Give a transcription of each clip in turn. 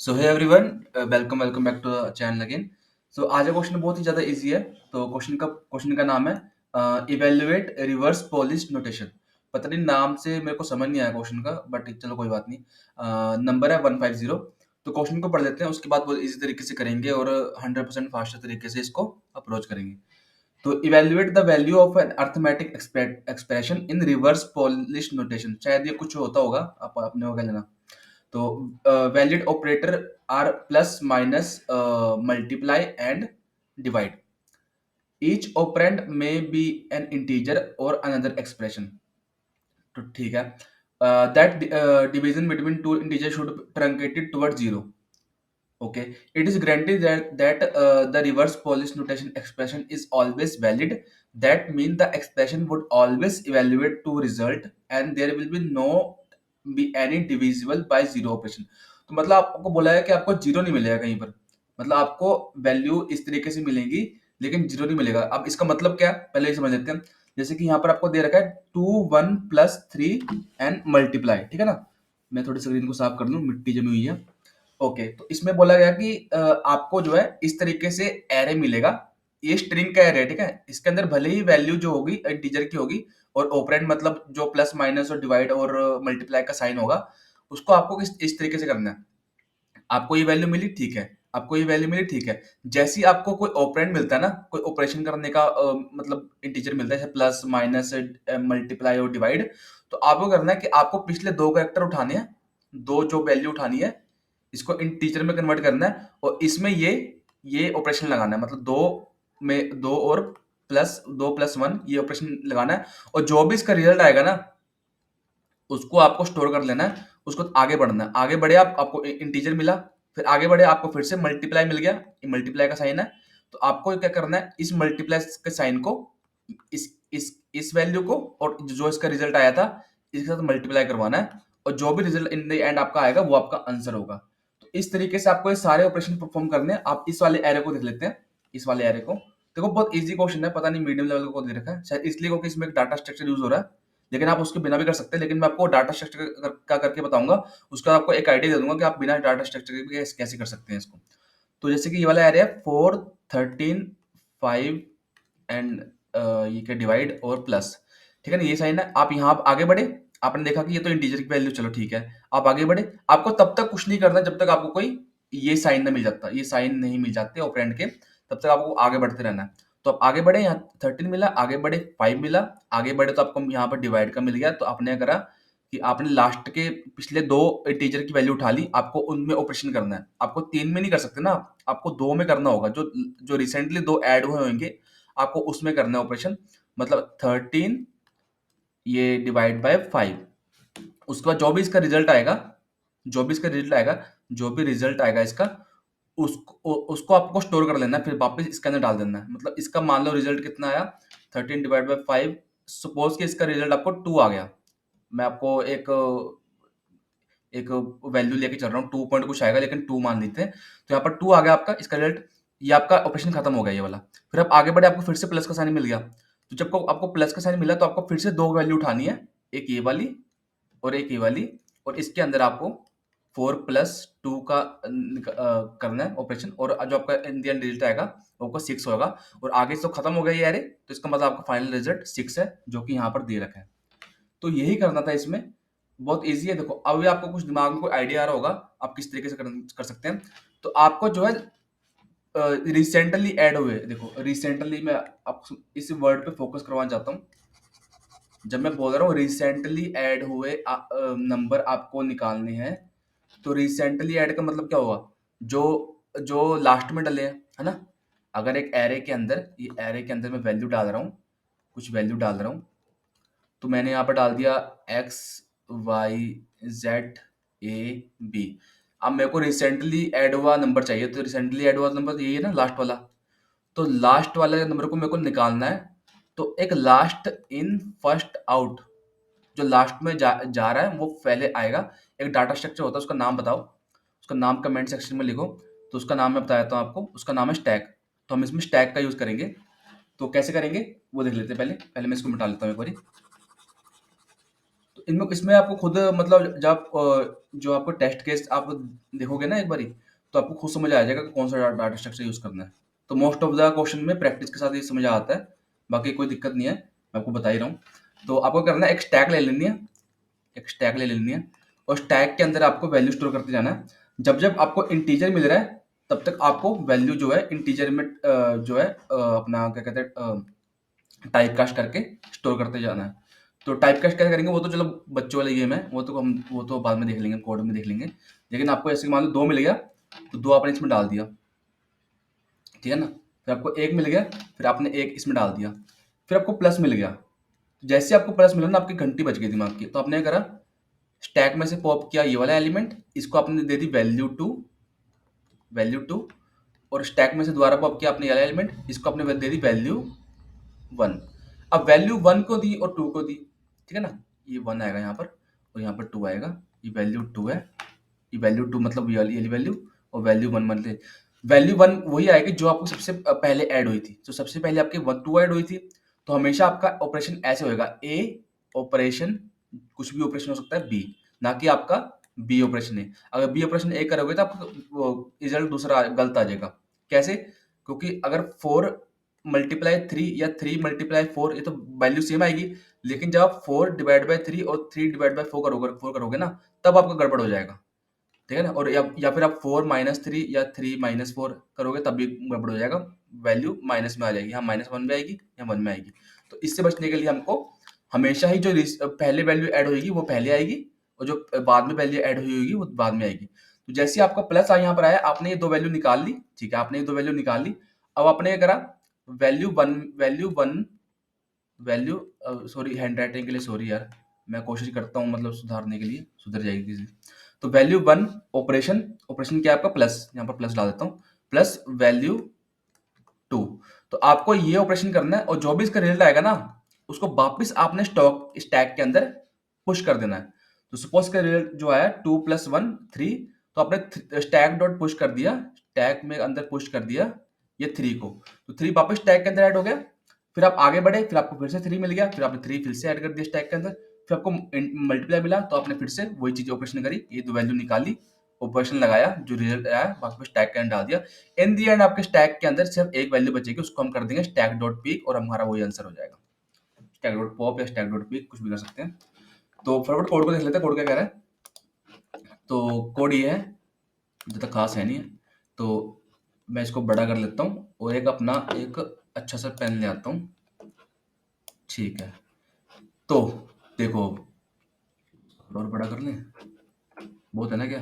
So hey everyone, welcome welcome back to the channel again. So आज का question बहुत ही ज़्यादा इजी है। तो क्वेश्चन का नाम है इवेल्युएट रिवर्स पॉलिश नोटेशन। पता नहीं, नाम से मेरे को समझ नहीं आया क्वेश्चन का, बट चलो कोई बात नहीं। नंबर है 150। तो क्वेश्चन को पढ़ लेते हैं, उसके बाद बहुत इजी तरीके से करेंगे और 100% फास्टर तरीके से इसको अप्रोच करेंगे। तो evaluate the value of an arithmetic expression in reverse polish notation. शायद ये कुछ होता होगा, आप अपने को क्या लेना। तो valid operator are plus minus multiply and divide. Each operand may be an integer or another expression. तो ठीक है, that division between two integer should truncated toward zero. Okay, it is granted that the reverse Polish notation expression is always valid. That means the expression would always evaluate to result, and there will be no be any divisible by zero operation. तो मतलब आपको बोला है कि आपको zero नहीं मिलेगा कहीं पर। मतलब आपको वैल्यू इस तरीके से मिलेंगी, लेकिन जीरो नहीं मिलेगा। अब इसका मतलब क्या है, पहले ये समझ लेते हैं। जैसे कि यहाँ पर आपको दे रखा है 2 1 + 3 एंड मल्टीप्लाई, ठीक है ना। मैं थोड़ी स्क्रीन को साफ कर लूँ, मिट्टी जमी हुई है। ओके, तो इसमें बोला गया कि आपको जो है इस तरीके से एरे मिलेगा। ये स्ट्रिंग का एरे है, ठीक है। इसके अंदर भले ही वैल्यू जो होगी इंटीजर की होगी, और ऑपरेंड मतलब जो प्लस माइनस और डिवाइड और मल्टीप्लाई का साइन होगा, उसको आपको इस तरीके से करना है। आपको ये वैल्यू मिली, ठीक है। आपको ये वैल्यू मिली, ठीक है। जैसे ही आपको कोई ऑपरेंड मिलता है ना, कोई ऑपरेशन करने का मतलब इंटीजर मिलता है, जैसे प्लस माइनस मल्टीप्लाई और डिवाइड, तो आपको करना है कि आपको पिछले दो कैरेक्टर उठाने हैं, दो जो वैल्यू उठानी है, इसको इंटीजर में कन्वर्ट करना है, और इसमें ये ऑपरेशन लगाना है। मतलब दो में दो और प्लस 2 + 1 ये ऑपरेशन लगाना है, और जो भी इसका रिजल्ट आएगा ना, उसको आपको स्टोर कर लेना है, उसको आगे बढ़ना है। आगे बढ़े आपको इंटीजर मिला, फिर आगे बढ़े आपको फिर से मल्टीप्लाई मिल गया, ये मल्टीप्लाई का साइन है। तो आपको क्या करना है, इस मल्टीप्लाई के साइन को इस वैल्यू को और जो इसका रिजल्ट आया था इसके साथ मल्टीप्लाई करवाना है, और जो भी रिजल्ट इन द एंड आपका आएगा वो आपका आंसर होगा। तो इस तरीके से आपको ये सारे ऑपरेशन परफॉर्म करने हैं। आप इस वाले एरे को देख लेते हैं, इस वाले एरे को देखो, बहुत इजी क्वेश्चन है। पता नहीं मीडियम लेवल को दे रखा है शायद इसलिए, क्योंकि इसमें एक डाटा स्ट्रक्चर यूज हो रहा है, लेकिन आप उसके बिना भी कर सकते हैं। लेकिन मैं आपको डाटा स्ट्रक्चर का करके बताऊंगा, उसका आपको एक आइडिया दे दूंगा कि आप बिना डाटा स्ट्रक्चर के कैसे कर सकते हैं इसको। तो जैसे कि ये वाला एरे है 4 13 5 एंड ये क्या डिवाइड और प्लस, ठीक है ना। ये साइन है। आप यहाँ आगे बढ़े, आपने देखा कि ये तो इंटीजर की वैल्यू, चलो ठीक है। आप आगे बढ़े, आपको तब तक कुछ नहीं करना जब तक आपको कोई ये साइन ना मिल जाता, ये साइन नहीं मिल जाते ऑपरेंड के, तब तक आपको आगे बढ़ते रहना है। तो आप आगे बढ़े, यहाँ 13 मिला, आगे बढ़े 5 मिला, आगे बढ़े तो आपको यहाँ पर डिवाइड का मिल गया। तो आपने करा कि आपने लास्ट के पिछले दो इंटीजर की वैल्यू उठा ली, आपको उनमें ऑपरेशन करना है। आपको 3 में नहीं कर सकते ना, आपको 2 में करना होगा। जो जो रिसेंटली दो ऐड हुए होंगे, आपको उसमें करना है ऑपरेशन। मतलब 13 ये डिवाइड बाय 5। उसके बाद जो भी इसका रिजल्ट आएगा, जो भी इसका रिजल्ट आएगा, जो भी रिजल्ट आएगा इसका, उसको आपको स्टोर कर लेना है, फिर वापस इसके अंदर डाल देना है। मतलब इसका मान लो रिजल्ट कितना आया, 13 डिवाइड बाय 5। सपोज कि इसका रिजल्ट आपको 2 आ गया। मैं आपको एक एक वैल्यू लेके चल रहा हूँ, 2 पॉइंट कुछ आएगा, लेकिन 2 मान लेते हैं। तो यहाँ पर 2 आ गया आपका इसका रिजल्ट, ये आपका ऑपरेशन खत्म हो गया ये वाला। फिर आप आगे बढ़े, आपको फिर से प्लस का साइन मिल गया। तो जब को आपको प्लस का साइन मिला, तो आपको फिर से दो वैल्यू उठानी है, एक ये वाली और एक ये वाली, और इसके अंदर आपको 4 + 2 का करना है ऑपरेशन, और जो आपका इंडियन रिजल्ट आएगा वो आपका 6 होगा। और आगे से तो खत्म हो गया ये एरे, तो इसका मतलब आपका फाइनल रिजल्ट 6 है, जो कि यहाँ पर दे रखा है। तो यही करना था इसमें, बहुत ईज़ी है। देखो, अभी आपको कुछ दिमाग में कोई आइडिया आ रहा होगा, आप किस तरीके से कर सकते हैं। तो आपको जो है रिसेंटली ऐड हुए, देखो रिसेंटली मैं आपको इस वर्ड पे फोकस करवाना चाहता हूँ। जब मैं बोल रहा हूँ रिसेंटली ऐड हुए नंबर आपको निकालने हैं, तो रिसेंटली ऐड का मतलब क्या होगा, जो जो लास्ट में डले हैं, है ना। अगर एक एरे के अंदर, ये एरे के अंदर मैं वैल्यू डाल रहा हूँ, कुछ वैल्यू डाल रहा हूँ, तो मैंने यहाँ पर डाल दिया X Y Z A B. अब मेरे को रिसेंटली ऐड हुआ नंबर चाहिए, तो रिसेंटली ऐड हुआ नंबर यही है ना, लास्ट वाला। तो लास्ट वाले नंबर को मेरे को निकालना है। तो एक लास्ट इन फर्स्ट आउट, जो लास्ट में जा रहा है वो पहले आएगा। एक डाटा स्ट्रक्चर होता है, उसका नाम बताओ, उसका नाम कमेंट सेक्शन में लिखो। तो उसका नाम मैं बता देता हूँ आपको, उसका नाम है स्टैक। तो हम इसमें स्टैक का यूज करेंगे। तो कैसे करेंगे वो देख लेते हैं। पहले पहले मैं इसको मिटा लेता हूँ एक बारी। तो तो इनमें इसमें आपको खुद मतलब जब जो आपको टेस्ट केस आप देखोगे ना एक बारी, तो आपको खुद समझ आ जाएगा कि कौन सा डाटा स्ट्रक्चर यूज़ करना है। तो मोस्ट ऑफ द क्वेश्चन में प्रैक्टिस के साथ ये समझ आता है, बाकी कोई दिक्कत नहीं है, मैं आपको बता ही रहा हूँ। तो आपको करना है, एक स्टैक ले लेनी है, एक स्टैक ले लेनी है, और स्टैक के अंदर आपको वैल्यू स्टोर करते जाना है। जब-जब आपको इंटीजर मिल रहा है, तब तक आपको वैल्यू जो है इंटीजर में जो है अपना क्या कहते हैं टाइप कास्ट करके स्टोर करते जाना है। तो टाइप कास्ट कैसे करेंगे वो तो चलो बच्चों वाली गेम है, वो तो बाद में देख लेंगे, कोड में देख लेंगे। लेकिन आपको ऐसे मान लो 2 मिल गया, तो 2 आपने इसमें डाल दिया, ठीक है ना? फिर आपको 1 मिल गया, फिर आपने 1 इसमें डाल दिया, फिर आपको प्लस मिल गया। जैसे आपको प्लस मिला ना, आपकी घंटी बज गई दिमाग की, तो आपने क्या करा, स्टैक में से पॉप किया ये वाला एलिमेंट, इसको आपने दे दी वैल्यू 2, और स्टैक में से दोबारा पॉप किया आपने ये वाला एलिमेंट, इसको आपने दे दी वैल्यू 1। अब वैल्यू 1 को दी और 2 को दी, ठीक है ना? ये 1 आएगा यहाँ पर, और यहाँ पर 2 आएगा। ये वैल्यू 2 है, ये वैल्यू 2 मतलब ये वाली वैल्यू, और वैल्यू 1 मतलब वैल्यू 1 वही आएगी जो आपको सबसे पहले ऐड हुई थी। तो सबसे पहले आपकी 2 ऐड हुई थी, तो हमेशा आपका ऑपरेशन ऐसे होएगा, ए ऑपरेशन, कुछ भी ऑपरेशन हो सकता है बी, ना कि आपका बी ऑपरेशन ए। अगर बी ऑपरेशन ए करोगे तो आपका वो रिजल्ट दूसरा गलत आ जाएगा। कैसे? क्योंकि अगर 4 मल्टीप्लाई 3 या 3 मल्टीप्लाई 4, ये तो वैल्यू सेम आएगी, लेकिन जब आप 4 डिवाइड बाय 3 और 3 डिवाइड बाय 4 करोगे ना, तब आपका गड़बड़ हो जाएगा, ठीक है ना? और या फिर आप 4 माइनस 3 या 3 माइनस 4 करोगे, तब भी गड़बड़ हो जाएगा, वैल्यू माइनस में आ जाएगी, यहाँ -1 में आएगी या 1 में आएगी। तो इससे बचने के लिए हमको हमेशा ही जो पहले वैल्यू ऐड होगी वो पहले आएगी, और जो बाद में वैल्यू ऐड हुई होगी वो बाद में आएगी। तो जैसे ही आपका प्लस यहाँ पर आया, आपने ये 2 वैल्यू निकाल ली, ठीक है? आपने ये 2 वैल्यू निकाल ली। अब आपने क्या करा, वैल्यू 1 वैल्यू सॉरी, हैंडराइटिंग के लिए सॉरी यार, मैं कोशिश करता हूँ मतलब सुधारने के लिए, सुधर जाएगी किसी। तो वैल्यू 1 ऑपरेशन क्या है आपका, प्लस, यहाँ पर प्लस डाल देता हूँ, प्लस वैल्यू 2। तो आपको ये ऑपरेशन करना है, और जो भी इसका रिजल्ट आएगा ना, उसको वापस आपने स्टैक के अंदर पुश कर देना है। तो सपोज का रिजल्ट जो आया 2 + 1 3, तो आपने स्टैक डॉट पुश कर दिया, स्टैक में अंदर पुश कर दिया ये 3 को, तो 3 वापस स्टैक के अंदर ऐड हो गया। फिर आप आगे बढ़े, फिर आपको फिर से 3 मिल गया, फिर आपने 3 फिर से ऐड कर दिया स्टैक के अंदर, फिर आपको मल्टीप्लाई मिला, तो आपने फिर से वही चीज ऑपरेशन करी, ये 2 वैल्यू निकाली, ऑपरेशन लगाया, जो रिजल्ट आया वापस स्टैक के अंदर डाल दिया। इन दी एंड आपके स्टैक के अंदर सिर्फ एक वैल्यू बचेगी, उसको हम कर देंगे स्टैक डॉट पीक, और हमारा वही आंसर हो जाएगा। स्टैक डॉट पॉप या स्टैक डॉट पीक, कुछ भी कर सकते हैं। तो फटाफट कोड को देख लेते हैं, कोड क्या कह रहा है। तो कोड ये है, ज़्यादा खास है नहीं है, तो मैं इसको बड़ा कर लेता हूँ, और एक अपना एक अच्छा सा पेन ले आता हूँ, ठीक है? तो देखो, और बड़ा कर लें, बहुत है ना क्या?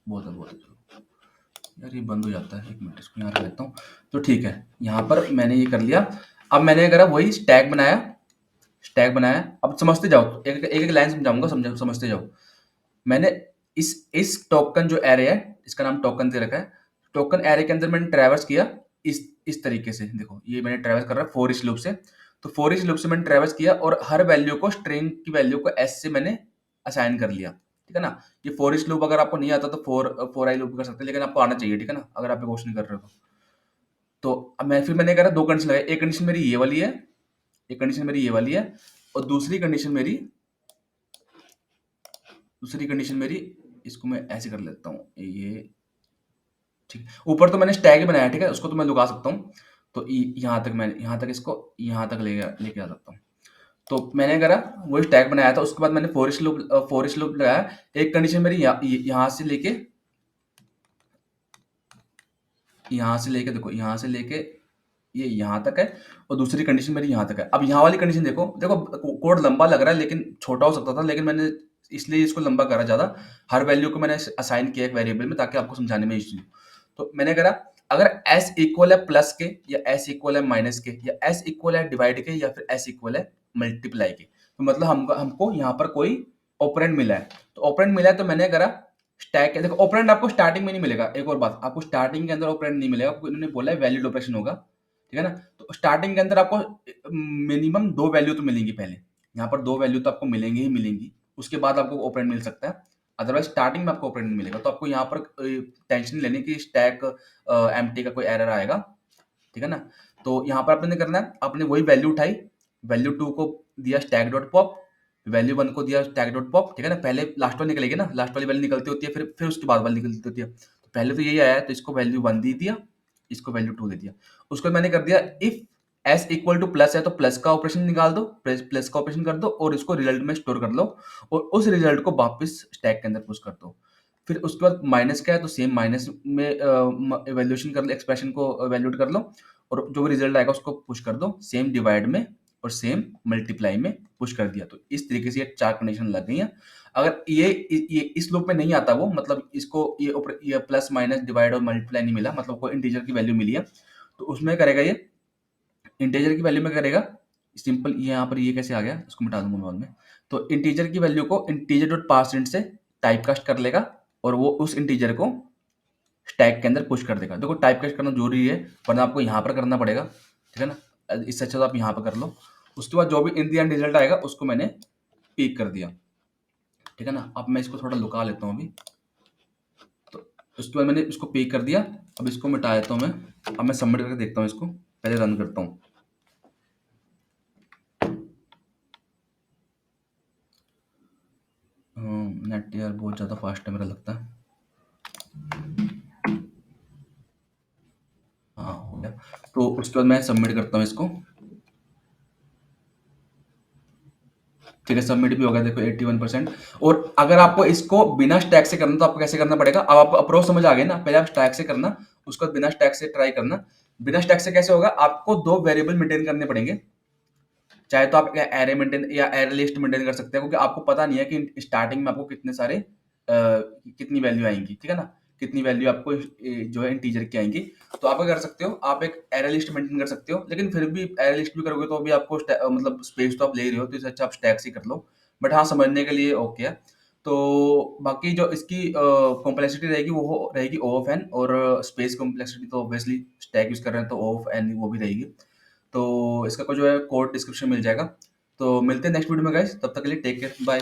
बहुत है, बहुत है, चलो यार ये बंद हो जाता है, एक मिनट इसको यहाँ रख लेता हूँ। तो ठीक है, यहाँ पर मैंने ये कर लिया। अब मैंने करा वही स्टैक बनाया। अब समझते जाओ, एक एक लाइन समझाऊंगा, समझते जाओ। मैंने इस टोकन जो एरे है, इसका नाम टोकन दे रखा है। टोकन एरे के अंदर मैंने ट्रैवर्स किया इस तरीके से, देखो ये मैंने ट्रैवर्स कर रहा है फॉर ईच लूप से। तो फॉर ईच लूप से मैंने ट्रैवर्स किया, और हर वैल्यू को, स्ट्रिंग की वैल्यू को एस से मैंने असाइन कर लिया, ठीक है ना? ये फॉर ईच लूप अगर आपको नहीं आता तो फोर आई लूप कर सकते हैं, लेकिन आपको आना चाहिए, ठीक है ना, अगर आप क्वेश्चन कर रहे हो तो। अब मैंने करा 2 कंडीशन लगाई, एक कंडीशन मेरी ये वाली है, एक कंडीशन मेरी ये वाली है, और दूसरी कंडीशन मेरी, इसको मैं ऐसे कर लेता हूँ, ये ठीक। ऊपर तो मैंने स्टैग ही बनाया, ठीक है, उसको तो मैं लुका सकता हूँ। तो यहाँ तक इसको यहाँ तक लेके आ सकता हूँ। तो मैंने करा वही स्टैग बनाया था, उसके बाद मैंने फोर इच लूप लगाया। एक कंडीशन मेरी यहाँ से लेके, देखो यहाँ से लेके ये यहाँ तक है, और दूसरी कंडीशन मेरी यहाँ तक है। अब यहाँ वाली कंडीशन देखो, कोड लंबा लग रहा है लेकिन छोटा हो सकता था, लेकिन मैंने इसलिए इसको लंबा करा ज़्यादा। हर वैल्यू को मैंने असाइन किया एक वेरिएबल में, ताकि आपको समझाने में इजी हो। तो मैंने करा, अगर एस इक्वल है प्लस के, या एस इक्वल है माइनस के, या एस इक्वल है डिवाइड के, या फिर एस इक्वल है मल्टीप्लाई के, तो मतलब हमको यहाँ पर कोई ऑपरेंड मिला है। तो ऑपरेंड मिला है, तो मैंने करा स्टैक, देखो ऑपरेंड आपको स्टार्टिंग में नहीं मिलेगा। एक और बात, आपको स्टार्टिंग के अंदर ऑपरेंड नहीं मिलेगा, आपको इन्होंने बोला है वैलिड ऑपरेशन होगा, ठीक है ना? तो स्टार्टिंग के अंदर आपको मिनिमम 2 वैल्यू तो मिलेंगी पहले, यहाँ पर 2 वैल्यू तो आपको मिलेंगी ही मिलेंगी, उसके बाद आपको ऑपरेंड मिल सकता है। अदरवाइज स्टार्टिंग में आपको ऑपरेंड नहीं मिलेगा। तो आपको यहाँ पर टेंशन लेने की, स्टैक एम्प्टी का कोई एरर आएगा, ठीक है ना? तो यहाँ पर आपने करना है, आपने वही वैल्यू उठाई, वैल्यू 2 को दिया स्टैक डॉट पॉप, वैल्यू 1 को दिया स्टैक डॉट पॉप, ठीक है ना? पहले लास्ट वाली निकलेगी ना, लास्ट वाली वैल्यू निकलती होती है, फिर उसके बाद वाली निकलती होती है। तो पहले तो यही आया है, तो इसको वैल्यू 1 दे दिया, इसको वैल्यू 2 दे दिया। उसको मैंने कर दिया if S equal two plus है तो प्लस का ऑपरेशन निकाल दो, प्लस का ऑपरेशन कर दो और इसको रिजल्ट में स्टोर कर लो और उस रिजल्ट को वापस स्टैक के अंदर पुश कर दो। फिर उसके बाद माइनस का है तो सेम माइनस में इवैल्यूएशन कर लो, एक्सप्रेशन को इवैल्यूएट कर लो और जो भी रिजल्ट आएगा उसको पुश कर दो, सेम डिवाइड में और सेम मल्टीप्लाई में पुश कर दिया। तो इस तरीके से ये 4 कंडीशन लग गई हैं। अगर ये इस लूप में नहीं आता वो, मतलब इसको ये प्लस माइनस डिवाइड और मल्टीप्लाई नहीं मिला, मतलब कोई इंटीजर की वैल्यू मिली है, तो उसमें करेगा ये इंटीजर की वैल्यू में करेगा सिंपल। ये यहाँ पर ये कैसे आ गया, इसको मिटा दूंगा मैं बाद में। तो इंटीजर की वैल्यू को इंटीजर डॉट पार्सेंट से टाइप कास्ट कर लेगा और वो उस इंटीजर को स्टैक के अंदर पुश कर देगा। देखो टाइप कास्ट करना जरूरी है, वरना आपको यहाँ पर करना पड़ेगा, ठीक है ना? इससे अच्छा तो आप यहाँ पर कर लो। उसके बाद जो भी इन दी एंड रिजल्ट आएगा उसको मैंने पिक कर दिया, ठीक है ना? अब मैं इसको थोड़ा लुका लेता हूँ अभी। तो उसके बाद मैंने इसको पिक कर दिया, अब इसको मिटा देता हूँ मैं। अब मैं सबमिट करके देखता हूँ इसको, पहले रन करता हूँ। नेट यार बहुत ज़्यादा फास्ट है मेरा लगता है। हाँ हो गया। तो उसके बाद मैं सबमिट करता हूँ इसको, ठीक है? सबमिट भी हो गया, देखो 81%। और अगर आपको इसको बिना स्टैक से करना तो आपको कैसे करना पड़ेगा, अब आपको अप्रोच समझ आ गई ना? पहले आप स्टैक से करना, उसके बाद बिना स्टैक से ट्राई करना। बिना स्टैक से कैसे होगा, आपको 2 वेरिएबल मेंटेन करने पड़ेंगे। चाहे तो आप एरे मेंटेन या एरे लिस्ट मेंटेन कर सकते हैं, क्योंकि आपको पता नहीं है कि स्टार्टिंग में आपको कितने सारे कितनी वैल्यू आएंगी, ठीक है ना? कितनी वैल्यू आपको जो है इंटीजर की आएंगी। तो आप क्या कर सकते हो, आप एक एरे लिस्ट मेंटेन कर सकते हो, लेकिन फिर भी एरे लिस्ट भी करोगे तो भी आपको मतलब स्पेस तो आप ले रहे हो, तो इससे अच्छा आप स्टैक से कर लो। बट हाँ, समझने के लिए ओके है। तो बाकी जो इसकी कॉम्प्लेक्सिटी रहेगी वो रहेगी ओ ऑफ एन, और स्पेस कॉम्प्लेक्सिटी तो ऑब्वियसली स्टैक यूज कर रहे हैं तो ओ ऑफ एन वो भी रहेगी। तो इसका को जो है कोड डिस्क्रिप्शन मिल जाएगा। तो मिलते हैं नेक्स्ट वीडियो में गाइस, तब तक के लिए टेक केयर, बाय।